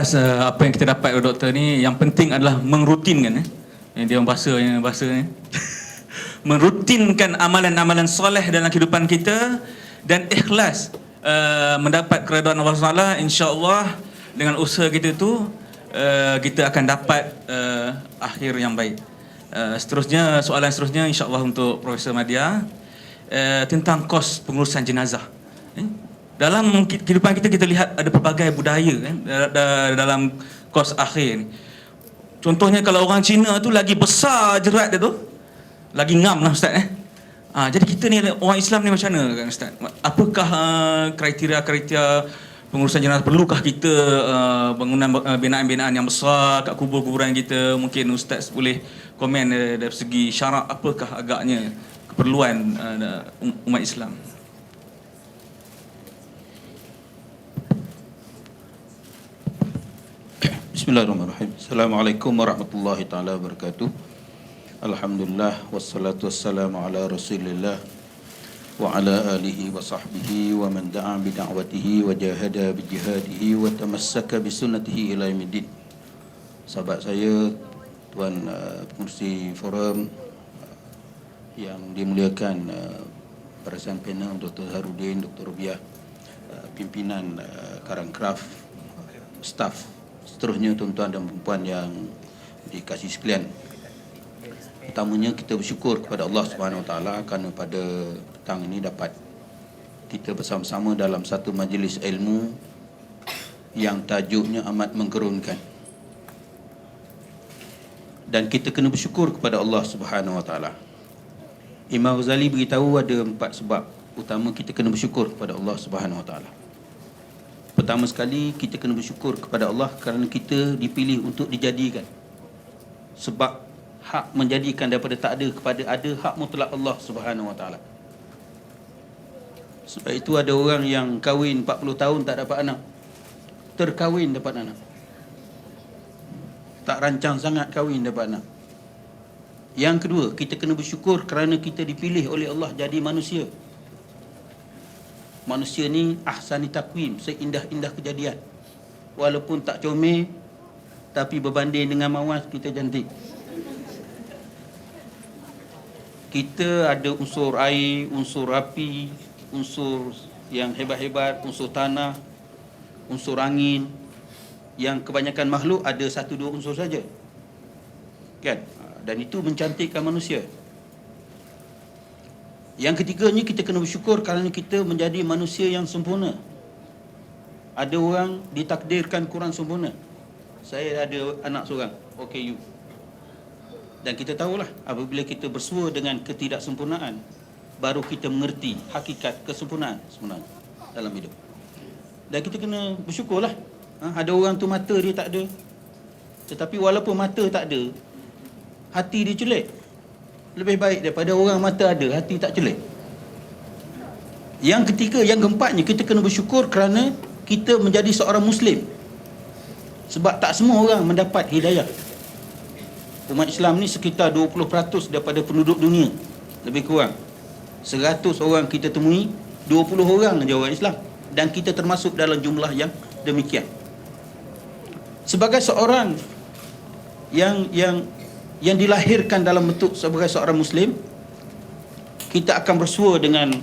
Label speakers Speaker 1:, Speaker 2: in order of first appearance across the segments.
Speaker 1: Apa yang kita dapat dari doktor ni, yang penting adalah mengrutinkan yang dia bahasa ni merutinkan amalan-amalan soleh dalam kehidupan kita dan ikhlas mendapat keredaan Allah SWT. InsyaAllah dengan usaha kita tu kita akan dapat akhir yang baik. Seterusnya, soalan seterusnya insyaAllah untuk Profesor Madya tentang kos pengurusan jenazah. Dalam kehidupan kita, kita lihat ada pelbagai budaya dalam kos akhir ni. Contohnya kalau orang Cina tu lagi besar jerat dia tu, lagi ngam lah Ustaz. Jadi kita ni orang Islam ni macam mana kan Ustaz? Apakah kriteria-kriteria pengurusan jenazah? Perlukah kita bangunan binaan-binaan yang besar kat kubur-kuburan kita? Mungkin Ustaz boleh komen dari segi syarak, apakah agaknya keperluan umat Islam?
Speaker 2: Bismillahirrahmanirrahim. Assalamualaikum warahmatullahi taala wabarakatuh. Alhamdulillah wassalatu wassalamu ala Rasulillah wa ala alihi wa sahbihi wa man da'a bi da'watihi wa jahada bi jihadihi wa tamassaka bi sunnatihi ila yaumiddin. Sahabat saya, Tuan Pengerusi Forum yang dimuliakan Perasan Panel Dr. Harudin, Dr. Rubiah, pimpinan Karangkraf, staf, seterusnya tuan-tuan dan puan yang dikasihi sekalian. Pertamanya kita bersyukur kepada Allah Subhanahu Wa Taala kerana pada petang ini dapat kita bersama-sama dalam satu majlis ilmu yang tajuknya amat menggerunkan. Dan kita kena bersyukur kepada Allah Subhanahu Wa Taala. Imam Ghazali beritahu ada 4 sebab utama kita kena bersyukur kepada Allah Subhanahu Wa Taala. Pertama sekali, kita kena bersyukur kepada Allah kerana kita dipilih untuk dijadikan. Sebab hak menjadikan daripada tak ada kepada ada, hak mutlak Allah Subhanahu Wa Taala. Sebab itu ada orang yang kahwin 40 tahun tak dapat anak, terkahwin dapat anak. Tak rancang sangat kahwin dapat anak. Yang kedua, kita kena bersyukur kerana kita dipilih oleh Allah jadi manusia. Manusia ni ahsani takwim, seindah-indah kejadian. Walaupun tak comel, tapi berbanding dengan mawas kita cantik. Kita ada unsur air, unsur api, unsur yang hebat-hebat, unsur tanah, unsur angin. Yang kebanyakan makhluk ada 1-2 unsur saja, kan? Dan itu mencantikkan manusia. Yang ketiganya, kita kena bersyukur kerana kita menjadi manusia yang sempurna. Ada orang ditakdirkan kurang sempurna. Saya ada anak seorang, OKU. Dan kita tahulah, apabila kita bersua dengan ketidaksempurnaan, baru kita mengerti hakikat kesempurnaan sebenarnya dalam hidup. Dan kita kena bersyukurlah. Ada orang tu mata dia tak ada, tetapi walaupun mata tak ada, hati dia celik. Lebih baik daripada orang mata ada, hati tak celik. Yang ketiga, yang keempatnya, kita kena bersyukur kerana kita menjadi seorang Muslim. Sebab tak semua orang mendapat hidayah. Umat Islam ni sekitar 20% daripada penduduk dunia, lebih kurang 100 orang kita temui, 20 orang saja orang Islam. Dan kita termasuk dalam jumlah yang demikian. Sebagai seorang yang dilahirkan dalam bentuk sebagai seorang Muslim, kita akan bersua dengan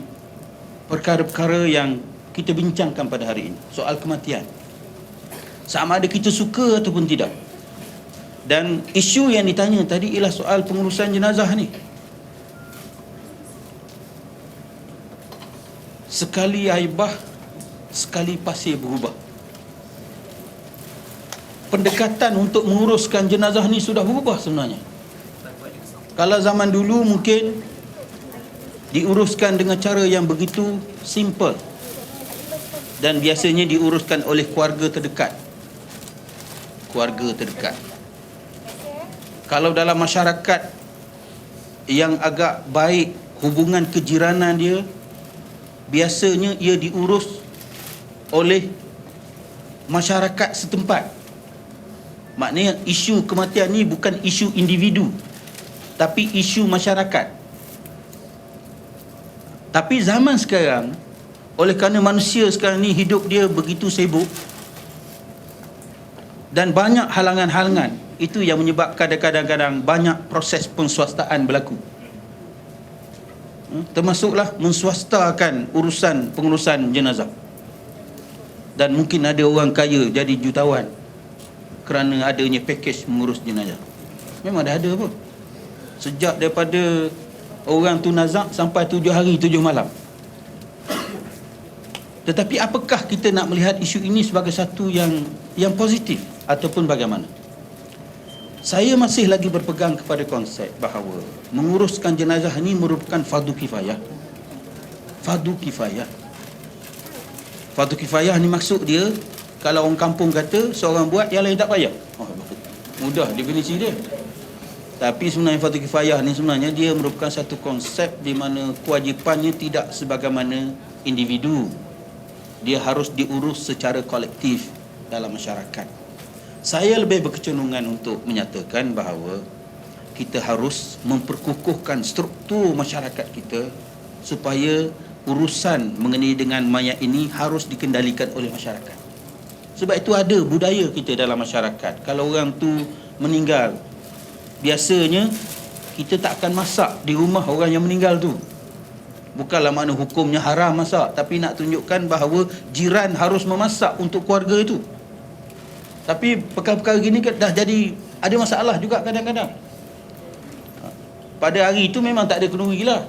Speaker 2: perkara-perkara yang kita bincangkan pada hari ini. Soal kematian, sama ada kita suka ataupun tidak. Dan isu yang ditanya tadi ialah soal pengurusan jenazah ni. Sekali aibah, sekali pasir berubah. Pendekatan untuk menguruskan jenazah ni sudah berubah sebenarnya. Kalau zaman dulu mungkin diuruskan dengan cara yang begitu simple, dan biasanya diuruskan oleh keluarga terdekat. Keluarga terdekat. Kalau dalam masyarakat yang agak baik hubungan kejiranan dia, biasanya ia diurus oleh masyarakat setempat. Maknanya isu kematian ni bukan isu individu, tapi isu masyarakat. Tapi zaman sekarang, oleh kerana manusia sekarang ni hidup dia begitu sibuk, Dan banyak halangan-halangan. Itu yang menyebabkan kadang-kadang banyak proses penswastaan berlaku. Termasuklah menswastakan pengurusan jenazah. Dan mungkin ada orang kaya jadi jutawan kerana adanya pakej mengurus jenazah. Memang dah ada pun. Sejak daripada orang tu nazak sampai 7 hari 7 malam. Tetapi apakah kita nak melihat isu ini sebagai satu yang positif ataupun bagaimana? Saya masih lagi berpegang kepada konsep bahawa menguruskan jenazah ini merupakan fardu kifayah. Fardu kifayah. Fardu kifayah ni maksud dia, kalau orang kampung kata seorang buat, yang lain tak payah. Oh, mudah definisi dia. Tapi sebenarnya fardu kifayah ni sebenarnya dia merupakan satu konsep di mana kewajipannya tidak sebagaimana individu. Dia harus diurus secara kolektif dalam masyarakat. Saya lebih berkecenderungan untuk menyatakan bahawa kita harus memperkukuhkan struktur masyarakat kita supaya urusan mengenai dengan mayat ini harus dikendalikan oleh masyarakat. Sebab itu ada budaya kita dalam masyarakat. Kalau orang tu meninggal, biasanya kita tak akan masak di rumah orang yang meninggal tu. Bukanlah makna hukumnya haram masak, tapi nak tunjukkan bahawa jiran harus memasak untuk keluarga itu. Tapi perkara-perkara gini dah jadi ada masalah juga kadang-kadang. Pada hari itu memang tak ada kenduri lah.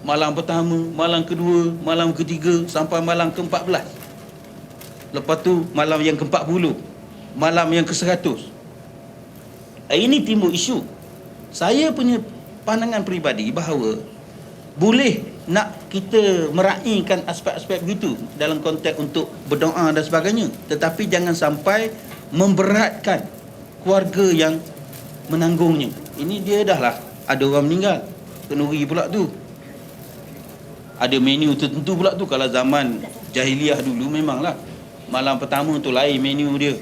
Speaker 2: Malam pertama, malam kedua, malam ketiga sampai malam ke-14. Lepas tu malam yang ke-40, malam yang ke-100. Ini timbul isu. Saya punya pandangan peribadi bahawa boleh nak kita meraihkan aspek-aspek begitu dalam konteks untuk berdoa dan sebagainya, tetapi jangan sampai memberatkan keluarga yang menanggungnya. Ini dia dah lah ada orang meninggal, kenduri pula tu. Ada menu tertentu pula tu. Kalau zaman jahiliah dulu memanglah malam pertama tu lain menu dia,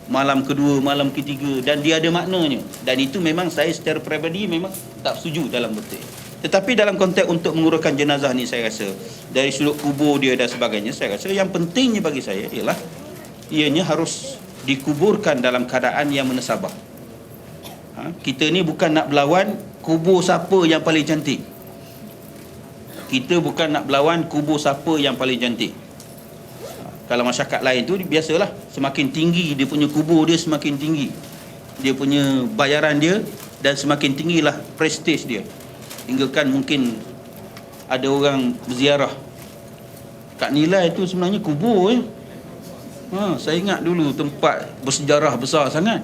Speaker 2: malam kedua, malam ketiga, dan dia ada maknanya. Dan itu memang saya secara peribadi memang tak setuju dalam betul. Tetapi dalam konteks untuk menguruskan jenazah ni, saya rasa dari sudut kubur dia dan sebagainya, saya rasa yang pentingnya bagi saya ialah ianya harus dikuburkan dalam keadaan yang menasabah. Kita ni bukan nak berlawan kubur siapa yang paling cantik. Kita bukan nak berlawan kubur siapa yang paling cantik. Kalau masyarakat lain tu biasalah, semakin tinggi dia punya kubur dia, semakin tinggi dia punya bayaran dia, dan semakin tinggilah prestis dia. Hingga kan mungkin ada orang berziarah kat Nilai tu sebenarnya kubur saya ingat dulu tempat bersejarah besar sangat.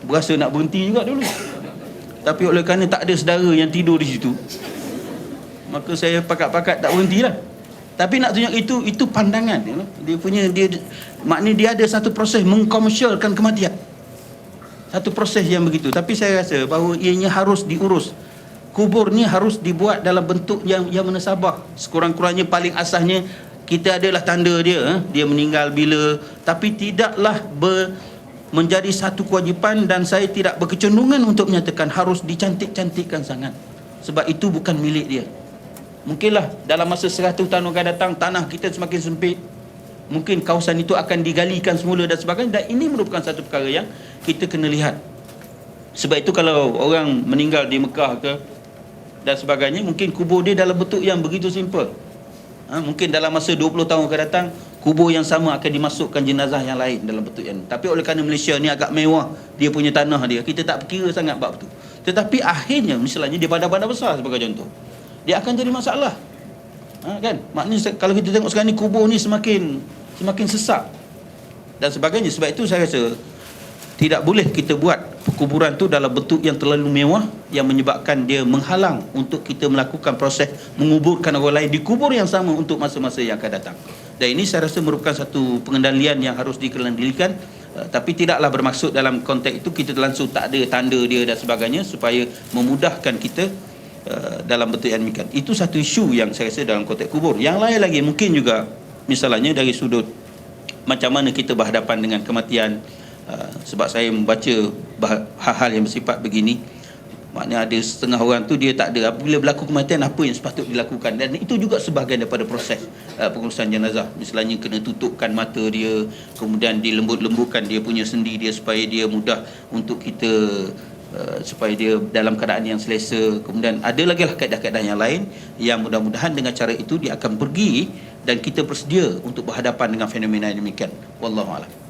Speaker 2: Berasa nak berhenti juga dulu. Tapi oleh kerana tak ada saudara yang tidur di situ, maka saya pakat-pakat tak berhentilah. Tapi nak tunjuk itu pandangan dia punya, maknanya dia ada satu proses mengkomersialkan kematian. Satu proses yang begitu. Tapi saya rasa bahawa ianya harus diurus. Kubur ni harus dibuat dalam bentuk yang menasabah. Sekurang-kurangnya paling asasnya kita adalah tanda dia, dia meninggal bila, tapi tidaklah menjadi satu kewajipan, dan saya tidak berkecenderungan untuk menyatakan harus dicantik-cantikkan sangat. Sebab itu bukan milik dia. Mungkinlah dalam masa 100 tahun akan datang tanah kita semakin sempit, mungkin kawasan itu akan digalikan semula dan sebagainya, dan ini merupakan satu perkara yang kita kena lihat. Sebab itu kalau orang meninggal di Mekah ke dan sebagainya, mungkin kubur dia dalam bentuk yang begitu simple. Mungkin dalam masa 20 tahun akan datang, kubur yang sama akan dimasukkan jenazah yang lain dalam bentuk yang. Tapi oleh kerana Malaysia ni agak mewah, dia punya tanah dia, kita tak fikir sangat bab tu. Tetapi akhirnya misalnya di bandar-bandar besar sebagai contoh, dia akan jadi masalah. Kan? Maknanya kalau kita tengok sekarang ni, kubur ni semakin sesak dan sebagainya. Sebab itu saya rasa tidak boleh kita buat kuburan tu dalam bentuk yang terlalu mewah, yang menyebabkan dia menghalang untuk kita melakukan proses menguburkan orang lain di kubur yang sama untuk masa-masa yang akan datang. Dan ini saya rasa merupakan satu pengendalian yang harus dikendalikan, tapi tidaklah bermaksud dalam konteks itu kita langsung tak ada tanda dia dan sebagainya, supaya memudahkan kita dalam bentuk yang demikian. Itu satu isu yang saya rasa dalam konteks kubur. Yang lain lagi mungkin juga, misalnya dari sudut macam mana kita berhadapan dengan kematian. Sebab saya membaca hal-hal yang bersifat begini, Maknanya ada setengah orang tu dia tak ada. Bila berlaku kematian, apa yang sepatut dilakukan. Dan itu juga sebahagian daripada proses pengurusan jenazah. Misalnya kena tutupkan mata dia, kemudian dilembut-lembutkan dia punya sendi dia supaya dia mudah untuk kita, supaya dia dalam keadaan yang selesa. Kemudian ada lagi lah kaedah-kaedah yang lain yang mudah-mudahan dengan cara itu dia akan pergi dan kita bersedia untuk berhadapan dengan fenomena yang demikian. Wallahualam.